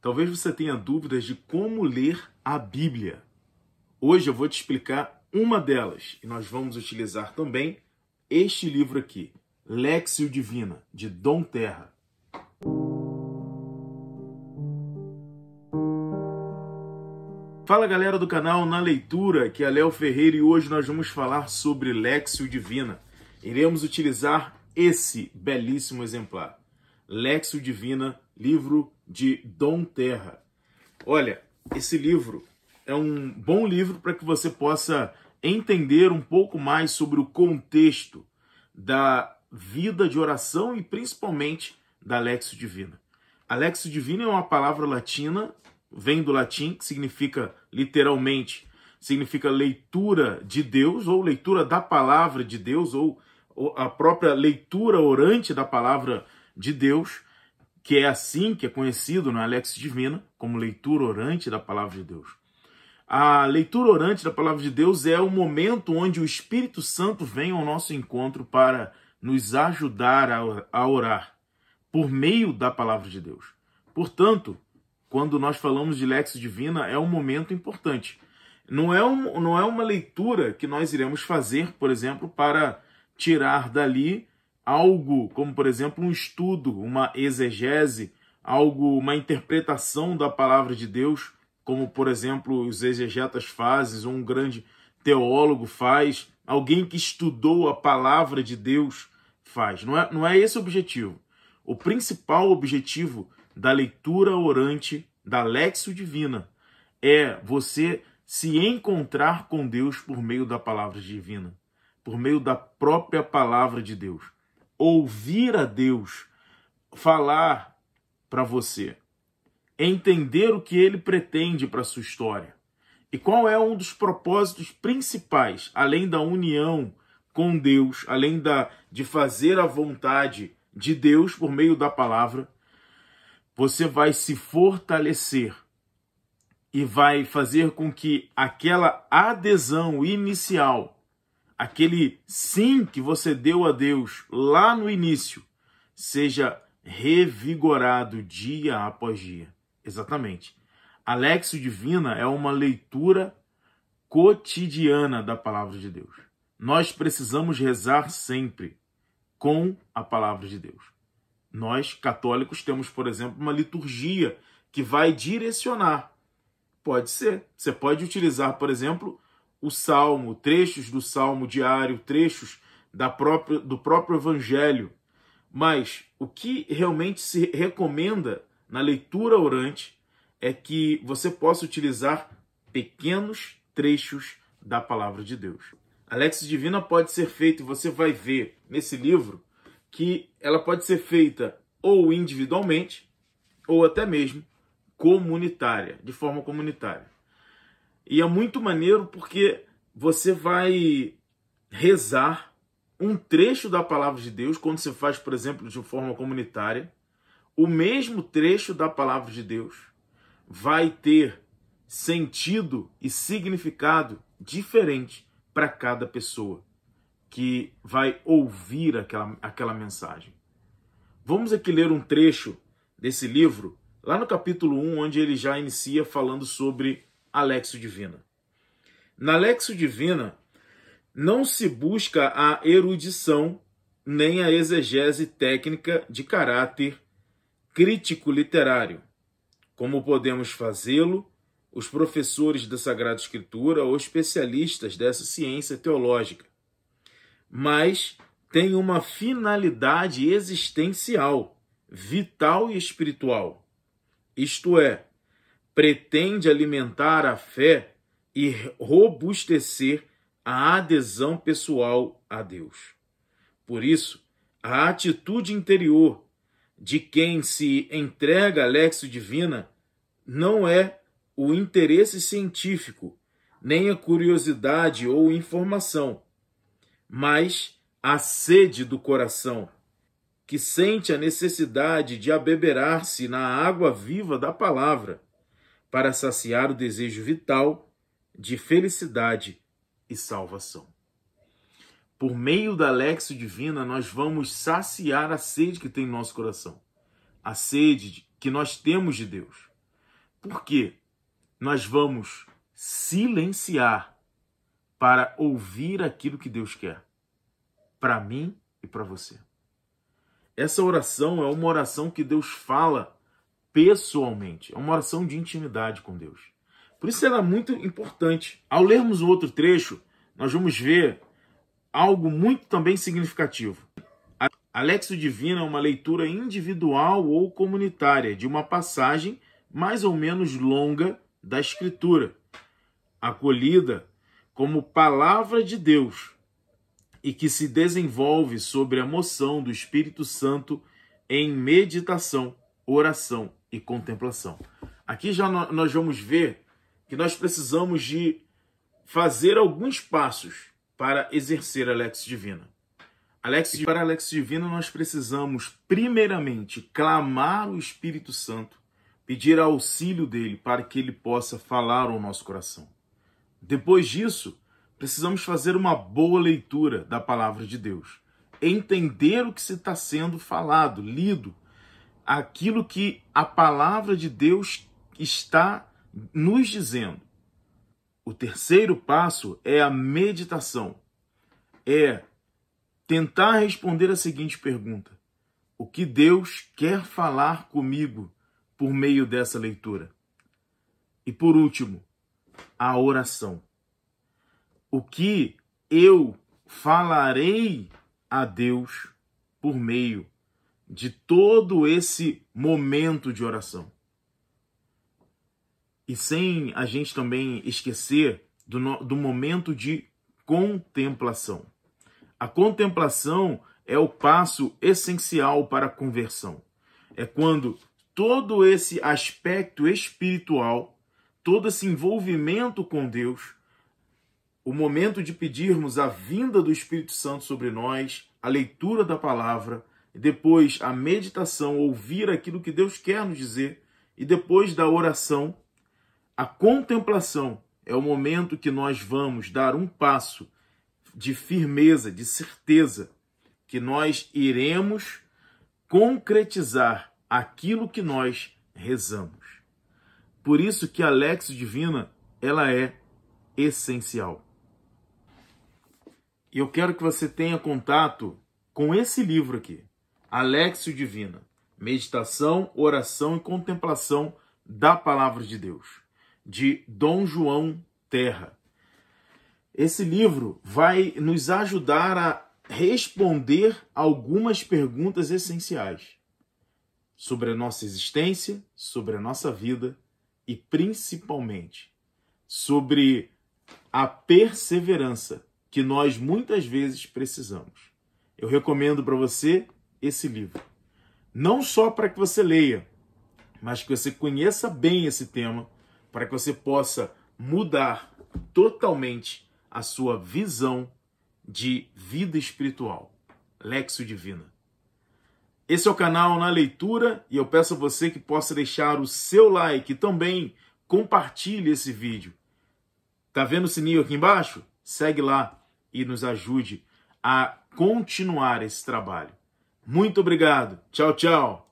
Talvez você tenha dúvidas de como ler a Bíblia. Hoje eu vou te explicar uma delas e nós vamos utilizar também este livro aqui, Léxio Divina, de Dom Terra. Fala galera do canal Na Leitura, que é Léo Ferreira e hoje nós vamos falar sobre Léxio Divina. Iremos utilizar esse belíssimo exemplar, Léxio Divina, livro de Dom Terra. Olha, esse livro é um bom livro para que você possa entender um pouco mais sobre o contexto da vida de oração e principalmente da Léxio Divina. A Léxio Divina é uma palavra latina, vem do latim, que significa literalmente, significa leitura de Deus, ou leitura da palavra de Deus, ou a própria leitura orante da palavra de Deus, que é assim que é conhecido na Léxio Divina, como leitura orante da palavra de Deus. A leitura orante da palavra de Deus é o momento onde o Espírito Santo vem ao nosso encontro para nos ajudar a orar por meio da palavra de Deus. Portanto, quando nós falamos de Léxio Divina, é um momento importante. Não é uma leitura que nós iremos fazer, por exemplo, para tirar dali algo, como por exemplo um estudo, uma exegese, uma interpretação da palavra de Deus, como por exemplo os exegetas fazem, ou um grande teólogo faz, alguém que estudou a palavra de Deus faz. Não é esse o objetivo. O principal objetivo da leitura orante da Léxio Divina é você se encontrar com Deus por meio da palavra divina, por meio da própria palavra de Deus. Ouvir a Deus falar para você, entender o que ele pretende para a sua história e qual é um dos propósitos principais, além da união com Deus, além de fazer a vontade de Deus por meio da palavra. Você vai se fortalecer e vai fazer com que aquela adesão inicial, aquele sim que você deu a Deus lá no início, seja revigorado dia após dia. Exatamente. A Léxio Divina é uma leitura cotidiana da palavra de Deus. Nós precisamos rezar sempre com a palavra de Deus. Nós, católicos, temos, por exemplo, uma liturgia que vai direcionar. Pode ser. Você pode utilizar, por exemplo, o Salmo, trechos do Salmo diário, trechos do próprio Evangelho. Mas o que realmente se recomenda na leitura orante é que você possa utilizar pequenos trechos da palavra de Deus. A Léxio Divina pode ser feita, e você vai ver nesse livro, que ela pode ser feita ou individualmente, ou até mesmo comunitária, de forma comunitária. E é muito maneiro porque você vai rezar um trecho da palavra de Deus, quando você faz, por exemplo, de forma comunitária, o mesmo trecho da palavra de Deus vai ter sentido e significado diferente para cada pessoa que vai ouvir aquela mensagem. Vamos aqui ler um trecho desse livro, lá no capítulo 1, onde ele já inicia falando sobre a Léxio Divina. Na Léxio Divina, não se busca a erudição nem a exegese técnica de caráter crítico-literário, como podemos fazê-lo os professores da Sagrada Escritura ou especialistas dessa ciência teológica, mas tem uma finalidade existencial, vital e espiritual. Isto é, pretende alimentar a fé e robustecer a adesão pessoal a Deus. Por isso, a atitude interior de quem se entrega à Léxio Divina não é o interesse científico, nem a curiosidade ou informação, mas a sede do coração, que sente a necessidade de abeberar-se na água viva da palavra, para saciar o desejo vital de felicidade e salvação. Por meio da Léxio Divina, nós vamos saciar a sede que tem no nosso coração, a sede que nós temos de Deus. Por quê? Nós vamos silenciar para ouvir aquilo que Deus quer, para mim e para você. Essa oração é uma oração que Deus fala pessoalmente, é uma oração de intimidade com Deus. Por isso ela é muito importante. Ao lermos o outro trecho, nós vamos ver algo muito também significativo. A Léxio Divina é uma leitura individual ou comunitária de uma passagem mais ou menos longa da Escritura, acolhida como palavra de Deus e que se desenvolve sobre a moção do Espírito Santo em meditação, oração e contemplação. Aqui já nós vamos ver que nós precisamos de fazer alguns passos para exercer a Léxio Divina. Para a Léxio Divina nós precisamos primeiramente clamar o Espírito Santo, pedir auxílio dele para que ele possa falar ao nosso coração. Depois disso, precisamos fazer uma boa leitura da palavra de Deus, entender o que se está sendo falado, lido, aquilo que a palavra de Deus está nos dizendo. O terceiro passo é a meditação, é tentar responder a seguinte pergunta: o que Deus quer falar comigo por meio dessa leitura? E por último, a oração. O que eu falarei a Deus por meio de todo esse momento de oração? E sem a gente também esquecer do momento de contemplação. A contemplação é o passo essencial para a conversão. É quando todo esse aspecto espiritual, todo esse envolvimento com Deus, o momento de pedirmos a vinda do Espírito Santo sobre nós, a leitura da palavra, depois a meditação, ouvir aquilo que Deus quer nos dizer, e depois da oração, a contemplação é o momento que nós vamos dar um passo de firmeza, de certeza, que nós iremos concretizar aquilo que nós rezamos. Por isso que a Léxio Divina, ela é essencial. E eu quero que você tenha contato com esse livro aqui, a Léxio Divina, Meditação, Oração e Contemplação da Palavra de Deus, de Dom João Terra. Esse livro vai nos ajudar a responder algumas perguntas essenciais sobre a nossa existência, sobre a nossa vida e, principalmente, sobre a perseverança que nós muitas vezes precisamos. Eu recomendo para você esse livro. Não só para que você leia, mas que você conheça bem esse tema, para que você possa mudar totalmente a sua visão de vida espiritual. Léxio Divina. Esse é o canal Na Leitura e eu peço a você que possa deixar o seu like e também compartilhe esse vídeo. Tá vendo o sininho aqui embaixo? Segue lá e nos ajude a continuar esse trabalho. Muito obrigado. Tchau, tchau.